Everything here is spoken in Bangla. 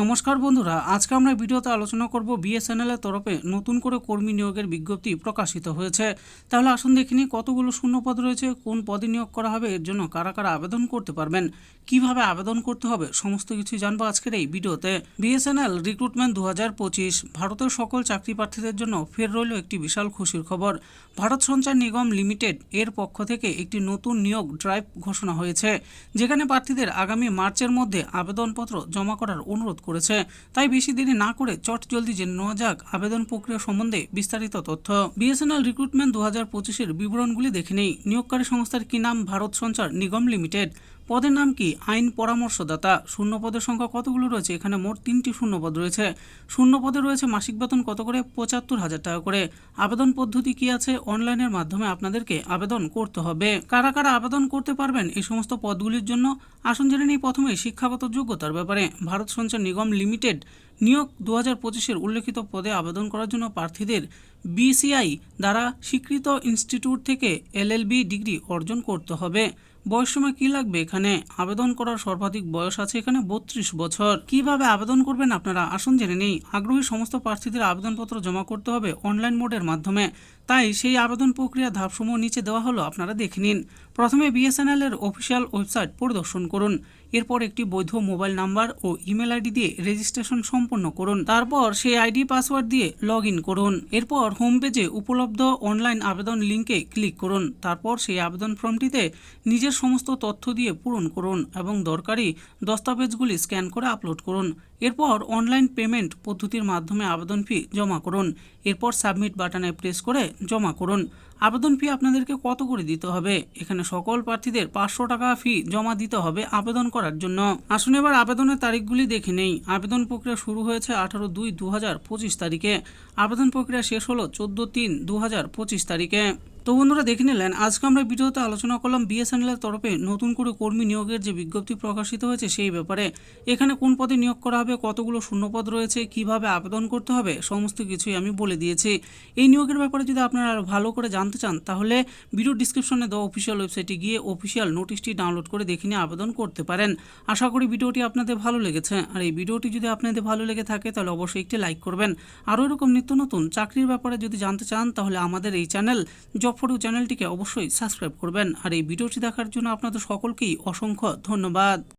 নমস্কার বন্ধুরা, আজকে আমরা ভিডিওতে আলোচনা করব বিএসএনএল এর তরফে নতুন করে কর্মী নিয়োগের বিজ্ঞপ্তি প্রকাশিত হয়েছে। তাহলে আসুন দেখে নিই কতগুলো শূন্যপদ রয়েছে, কোন পদে নিয়োগ করা হবে, এর জন্য কারা কারা আবেদন করতে পারবেন, কিভাবে আবেদন করতে হবে, সমস্ত কিছু জানবো আজকের এই ভিডিওতে। বিএসএনএল রিক্রুটমেন্ট 2025 ভারতের সকল চাকরি প্রার্থীদের জন্য ফের রইল একটি বিশাল খুশির খবর। ভারত সঞ্চার নিগম লিমিটেড এর পক্ষ থেকে একটি নতুন নিয়োগ ড্রাইভ ঘোষণা হয়েছে, যেখানে প্রার্থীদের আগামী মার্চের মধ্যে আবেদনপত্র জমা করার অনুরোধ করেছে। তাই বেশি দেরি না করে চট জলদি জেনে নেওয়া যাক আবেদন প্রক্রিয়া সম্বন্ধে বিস্তারিত তথ্য। বিএসএনএল রিক্রুটমেন্ট 2025 বিবরণগুলি দেখে নেই। নিয়োগকারী সংস্থার কি নাম? ভারত সঞ্চার নিগম লিমিটেড। পদের নাম কি? আইন পরামর্শদাতা। শূন্য পদের সংখ্যা কতগুলো রয়েছে? এখানে মোট 3টি শূন্যপদ রয়েছে। শূন্য পদে রয়েছে মাসিক বেতন কত করে? 75,000 টাকা করে। আবেদন পদ্ধতি কি আছে? অনলাইনের মাধ্যমে আপনাদেরকে আবেদন করতে হবে। কারা কারা আবেদন করতে পারবেন এই সমস্ত পদগুলির জন্য? আসুন জেনে নিই প্রথমে শিক্ষাগত যোগ্যতার ব্যাপারে। ভারত সঞ্চার নিগম লিমিটেড নিয়োগ 2025 উল্লেখিত পদে আবেদন করার জন্য প্রার্থীদের বিসিআই দ্বারা স্বীকৃত ইনস্টিটিউট থেকে এলএলবি ডিগ্রি অর্জন করতে হবে। বয়স সময় কি লাগবে? এখানে আবেদন করার সর্বাধিক বয়স আছে এখানে 32 বছর। কিভাবে আবেদন করবেন আপনারা? আসুন জেনে নেই। আগ্রহী সমস্ত প্রার্থীদের আবেদনপত্র জমা করতে হবে অনলাইন মোডের মাধ্যমে। তাই সেই আবেদন প্রক্রিয়া ধাপসমূহ নিচে দেওয়া হলো, আপনারা দেখে নিন। প্রথমে বিএসএনএল এর অফিসিয়াল ওয়েবসাইট পরিদর্শন করুন। এরপর একটি বৈধ মোবাইল নাম্বার ও ইমেল আইডি দিয়ে রেজিস্ট্রেশন সম্পন্ন করুন। তারপর সেই আইডি পাসওয়ার্ড দিয়ে লগ ইন করুন। এরপর হোম পেজে উপলব্ধ অনলাইন আবেদন লিঙ্কে ক্লিক করুন। তারপর সেই আবেদন ফর্মটিতে নিজের সমস্ত তথ্য দিয়ে পূরণ করুন এবং দরকারি দস্তাবেজগুলি স্ক্যান করে আপলোড করুন। এরপর অনলাইন পেমেন্ট পদ্ধতির মাধ্যমে আবেদন ফি জমা করুন। এরপর সাবমিট বাটনে প্রেস করে জমা করুন। আবেদন ফি আপনাদেরকে কত করে দিতে হবে? এখানে সকল প্রার্থীদের 500 টাকা ফি জমা দিতে হবে আবেদন করার জন্য। আসুন এবার আবেদনের তারিখগুলি দেখে নেই। আবেদন প্রক্রিয়া শুরু হয়েছে 18/2/2025 তারিখে। আবেদন প্রক্রিয়া শেষ হলো 14/3/2025 তারিখে। তো বন্ধুরা দেখে নিলেন, আজকে আমরা ভিডিওতে আলোচনা করলাম বিএসএনএল এর তরফে নতুন করে কর্মী নিয়োগের যে বিজ্ঞপ্তি প্রকাশিত হয়েছে সেই ব্যাপারে। এখানে কোন পদে নিয়োগ করা হবে, কতগুলো শূন্যপদ রয়েছে, কিভাবে আবেদন করতে হবে, সমস্ত কিছুই আমি বলে দিয়েছি। এই নিয়োগের ব্যাপারে যদি আপনারা আরও ভালো করে জানতে চান তাহলে ভিডিও ডিসক্রিপশনে দেওয়া অফিসিয়াল ওয়েবসাইটে গিয়ে অফিসিয়াল নোটিশটি ডাউনলোড করে দেখে নিয়ে আবেদন করতে পারেন। আশা করি ভিডিওটি আপনাদের ভালো লেগেছে। আর এই ভিডিওটি যদি আপনাদের ভালো লেগে থাকে তাহলে অবশ্যই একটি লাইক করবেন। আরও এরকম নিত্য নতুন চাকরির ব্যাপারে যদি জানতে চান তাহলে আমাদের এই চ্যানেল জব ফর ইউ চ্যানেলটিকে অবশ্যই সাবস্ক্রাইব করবেন। আর এই ভিডিওটি দেখার জন্য আপনাদের সকলকেই অসংখ্য ধন্যবাদ।